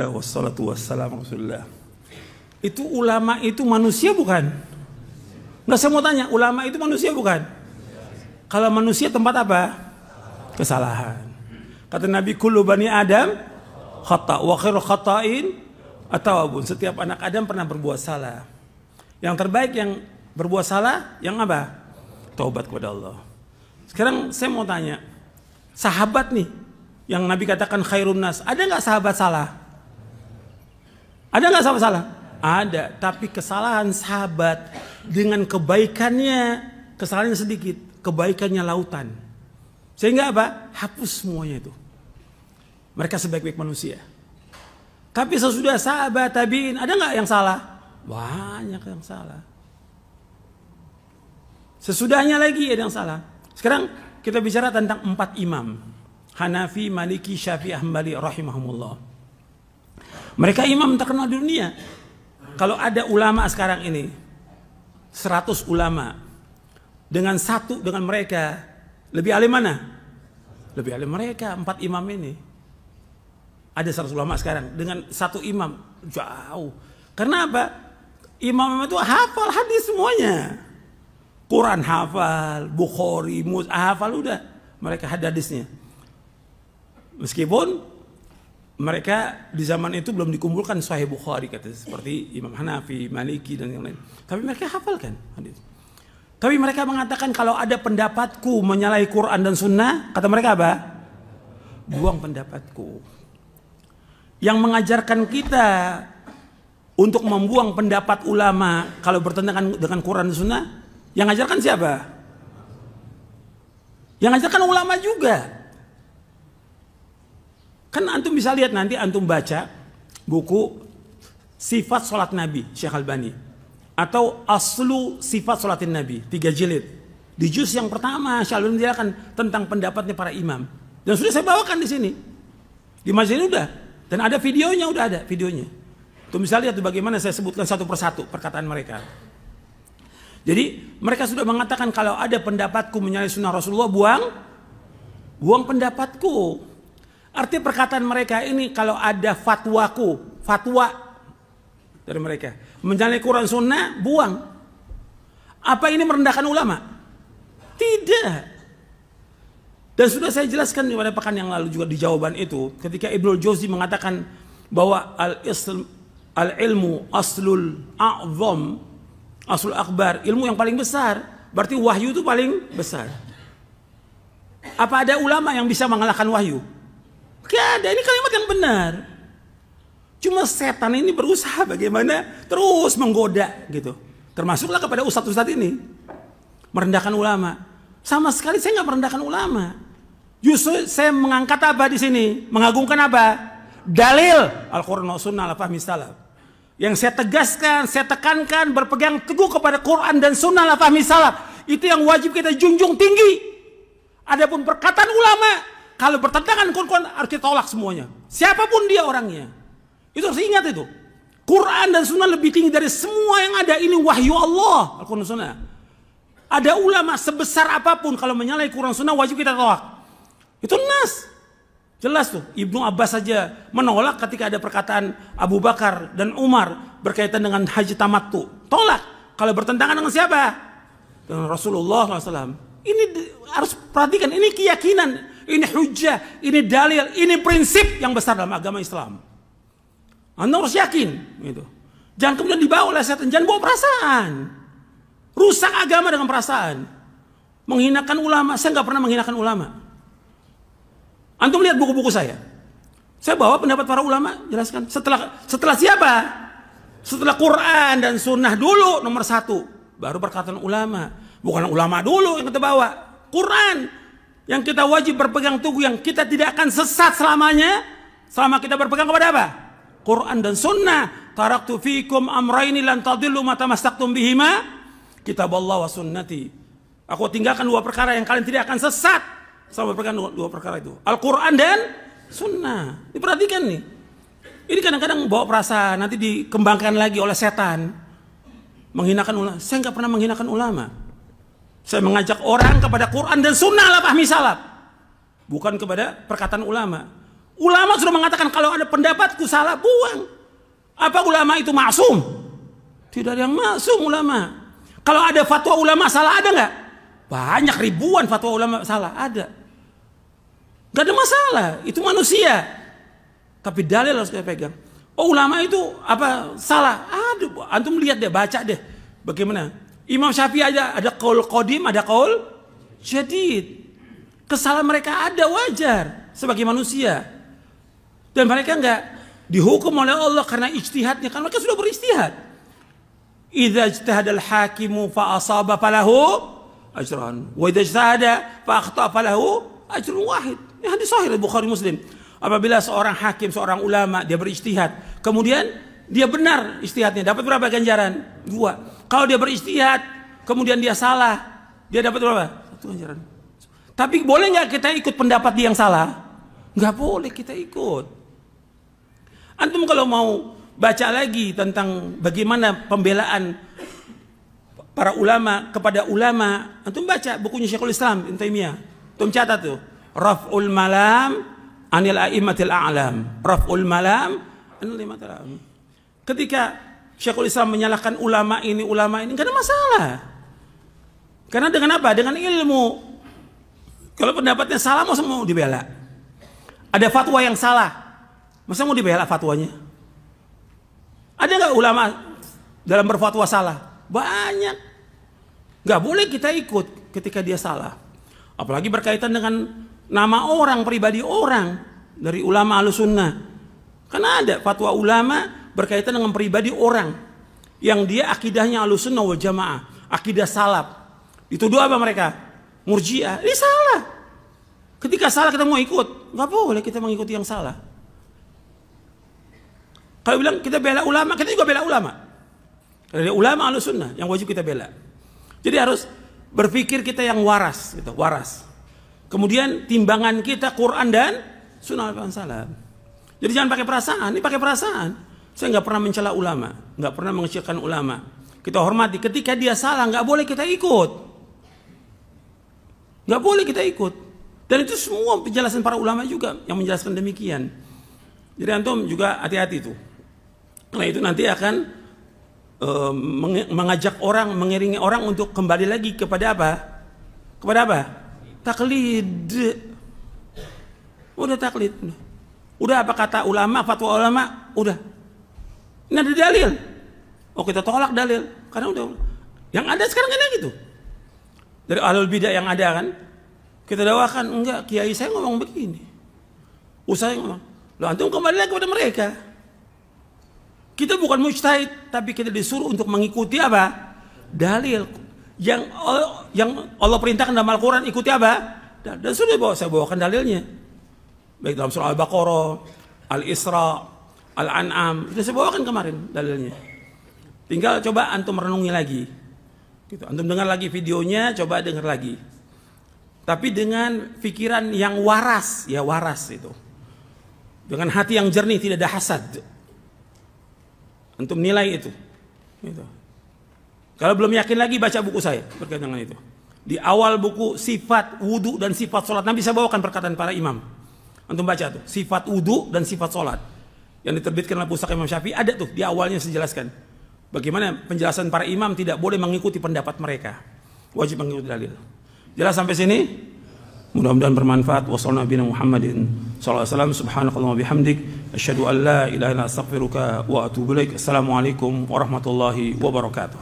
Wassalatu wassalamu Rasulullah. Itu ulama itu manusia bukan? Nggak, saya mau tanya, ulama itu manusia bukan? Kalau manusia tempat apa? Kesalahan. Kata Nabi, kullu bani Adam khata' wa khairu khata'in at-tawwabun. Setiap anak Adam pernah berbuat salah. Yang terbaik yang berbuat salah yang apa? Taubat kepada Allah. Sekarang saya mau tanya, sahabat nih yang Nabi katakan khairun nas, ada nggak sahabat salah? Ada nggak sahabat salah? Ada, tapi kesalahan sahabat dengan kebaikannya, kesalahannya sedikit, kebaikannya lautan. Sehingga apa? Hapus semuanya itu. Mereka sebaik-baik manusia. Tapi sesudah sahabat tabi'in, ada nggak yang salah? Banyak yang salah. Sesudahnya lagi ada yang salah. Sekarang kita bicara tentang 4 imam. Hanafi, Maliki, Syafi'i, Hambali rahimahumullah. Mereka imam terkenal di dunia. Kalau ada ulama sekarang ini 100 ulama dengan mereka, lebih alim mana? Lebih alim mereka 4 imam ini. Ada 100 ulama sekarang dengan 1 imam, jauh. Karena apa? Imam itu hafal hadis semuanya. Quran hafal, Bukhari, hafal udah mereka hadisnya. Meskipun mereka di zaman itu belum dikumpulkan Sahih Bukhari kata seperti Imam Hanafi, Maliki dan yang lain. Tapi mereka hafalkan hadis. Tapi mereka mengatakan kalau ada pendapatku menyalahi Quran dan Sunnah, kata mereka apa? Buang pendapatku. Yang mengajarkan kita untuk membuang pendapat ulama kalau bertentangan dengan Quran dan Sunnah, yang mengajarkan siapa? Yang mengajarkan ulama juga. Kan antum bisa lihat nanti antum baca buku Sifat Salat Nabi Syekh Albani atau Aslu Sifat Salatin Nabi 3 jilid. Di juz yang pertama Syekh Albani menjelaskan tentang pendapatnya para imam. Dan sudah saya bawakan di sini. Di majelis udah, dan ada videonya, udah ada videonya. Tuh bisa lihat tuh bagaimana saya sebutkan satu persatu perkataan mereka. Jadi mereka sudah mengatakan kalau ada pendapatku menyalahi sunnah Rasulullah, buang pendapatku. Arti perkataan mereka ini kalau ada fatwa dari mereka menyalahi Quran Sunnah, buang. Apa ini merendahkan ulama? Tidak. Dan sudah saya jelaskan pada pekan yang lalu juga di jawaban itu, ketika Ibnul Jauzi mengatakan bahwa al-ilmu aslul a'zam, aslul akbar, ilmu yang paling besar, berarti wahyu itu paling besar. Apa ada ulama yang bisa mengalahkan wahyu? Gak ada, ini kalimat yang benar. Cuma setan ini berusaha bagaimana terus menggoda gitu. Termasuklah kepada ustadz-ustadz ini. Merendahkan ulama. Sama sekali saya nggak merendahkan ulama. Justru saya mengangkat apa di sini? Mengagungkan apa? Dalil Al-Quran wa Sunnah ala fahmi salaf. Yang saya tegaskan, saya tekankan, berpegang teguh kepada Quran dan Sunnah ala fahmi salaf. Itu yang wajib kita junjung tinggi. Adapun perkataan ulama, kalau bertentangan Quran harus kita tolak semuanya. Siapapun dia orangnya. Itu harus ingat itu. Quran dan Sunnah lebih tinggi dari semua yang ada. Ini wahyu Allah. Al-Quran dan Sunnah. Ada ulama sebesar apapun kalau menyalahi Quran Sunnah wajib kita tolak. Itu nas. Jelas tuh. Ibnu Abbas saja menolak ketika ada perkataan Abu Bakar dan Umar berkaitan dengan haji tamattu. Tolak. Kalau bertentangan dengan siapa? Dengan Rasulullah SAW. Ini harus perhatikan. Ini keyakinan. Ini hujjah, ini dalil, ini prinsip yang besar dalam agama Islam. Anda harus yakin, gitu. Jangan kemudian dibawa oleh setan, jangan bawa perasaan. Rusak agama dengan perasaan. Menghinakan ulama, saya nggak pernah menghinakan ulama. Antum lihat buku-buku saya. Saya bawa pendapat para ulama, jelaskan. Setelah siapa? Setelah Quran dan Sunnah dulu nomor 1, baru perkataan ulama. Bukan ulama dulu yang kita bawa, Quran. Yang kita wajib berpegang teguh, yang kita tidak akan sesat selamanya selama kita berpegang kepada apa? Quran dan Sunnah. Taraktu fikum amraini lan tadillu ma tamassaktum bihima, kitaballah wa sunnati. Aku tinggalkan 2 perkara yang kalian tidak akan sesat selama berpegang 2 perkara itu. Al-Quran dan Sunnah. Diperhatikan nih. Ini kadang-kadang bawa perasaan, nanti dikembangkan lagi oleh setan. Menghinakan ulama. Saya nggak pernah menghinakan ulama. Saya mengajak orang kepada Quran dan Sunnah ala fahmi salaf. Bukan kepada perkataan ulama. Ulama sudah mengatakan kalau ada pendapatku salah, buang. Apa ulama itu maksum? Tidak ada yang maksum ulama. Kalau ada fatwa ulama salah, ada nggak? Banyak, ribuan fatwa ulama salah, ada. Gak ada masalah, itu manusia. Tapi dalil harus kita pegang. Oh, ulama itu apa salah? Aduh, antum lihat deh, baca deh. Bagaimana? Imam Syafi'i aja ada qaul qadim, ada qaul jadid. Kesalahan mereka ada, wajar sebagai manusia. Dan mereka enggak dihukum oleh Allah karena ijtihadnya, kan mereka sudah beristihad. Idza ijtahadal hakimu fa asaba falahu ajran wa idza ijtahada fa akhta falahu ajrun wahid. Ini hadis sahih Bukhari Muslim. Apabila seorang hakim, seorang ulama dia berijtihad, kemudian dia benar ijtihadnya, dapat berapa ganjaran? 2. Kalau dia berijtihad, kemudian dia salah, dia dapat berapa? 1 ganjaran. Tapi boleh nggak kita ikut pendapat dia yang salah? Nggak boleh kita ikut. Antum kalau mau baca lagi tentang bagaimana pembelaan para ulama kepada ulama, antum baca bukunya Syekhul Islam Ibnu Taimiyah. Antum catat tuh, Raf'ul Malam Anil A'immatil A'lam. Raf'ul Malam Anil A'immatil A'lam. Ketika Syekhul Islam menyalahkan ulama ini nggak ada masalah. Karena dengan apa? Dengan ilmu. Kalau pendapatnya salah, masa mau dibela? Ada fatwa yang salah, masa mau dibela fatwanya? Ada nggak ulama dalam berfatwa salah? Banyak. Nggak boleh kita ikut ketika dia salah. Apalagi berkaitan dengan nama orang, pribadi orang dari ulama Ahlussunnah. Karena ada fatwa ulama berkaitan dengan pribadi orang yang dia akidahnya Ahlussunnah wal Jamaah, akidah salaf. Dituduh apa mereka? Murji'ah. Ini salah. Ketika salah kita mau ikut, nggak boleh kita mengikuti yang salah. Kalau bilang kita bela ulama, kita juga bela ulama. Dari ulama Ahlussunnah yang wajib kita bela. Jadi harus berpikir kita yang waras, gitu, waras. Kemudian timbangan kita Quran dan Sunnah Al-Salam. Jadi jangan pakai perasaan, ini pakai perasaan. Saya nggak pernah mencela ulama, nggak pernah mengecilkan ulama. Kita hormati. Ketika dia salah, nggak boleh kita ikut. Nggak boleh kita ikut. Dan itu semua penjelasan para ulama juga yang menjelaskan demikian. Jadi antum juga hati-hati itu. Karena itu nanti akan mengajak orang, mengiringi orang untuk kembali lagi kepada apa? Kepada apa? Taklid. Udah taklid. Udah apa kata ulama, fatwa ulama, udah. Ini ada dalil. Oh, kita tolak dalil. Karena udah. Yang ada sekarang kan gitu. Dari ahlul bidah yang ada kan, kita dakwakan, enggak, kiai saya ngomong begini. Usai ngomong. Loh, antum kembali lagi kepada mereka. Kita bukan mujtahid, tapi kita disuruh untuk mengikuti apa? Dalil. Yang Allah perintahkan dalam Al-Quran, ikuti apa? Dan sudah saya bawakan dalilnya. Baik dalam surah Al-Baqarah, Al-Isra, Al-An'am. Sudah saya bawakan kemarin dalilnya. Tinggal coba antum renungi lagi. Gitu. Antum dengar lagi videonya, coba dengar lagi. Tapi dengan pikiran yang waras, ya waras itu. Dengan hati yang jernih, tidak ada hasad. Antum nilai itu. Gitu. Kalau belum yakin lagi, baca buku saya berkaitan dengan itu. Di awal buku sifat wudu dan sifat sholat, nanti saya bawakan perkataan para imam. Antum baca tuh, sifat wudu dan sifat sholat. Yang diterbitkan oleh Pustaka Imam Syafi'i, ada tuh, di awalnya saya jelaskan. Bagaimana penjelasan para imam tidak boleh mengikuti pendapat mereka. Wajib mengikuti dalil. Jelas sampai sini? Mudah-mudahan bermanfaat. Wassallallahu ala Muhammadin sallallahu alaihi wasallam. Subhanakallahumma bihamdik asyhadu an la ilaha illa anta astaghfiruka wa atubu ilaik. Assalamualaikum warahmatullahi wabarakatuh.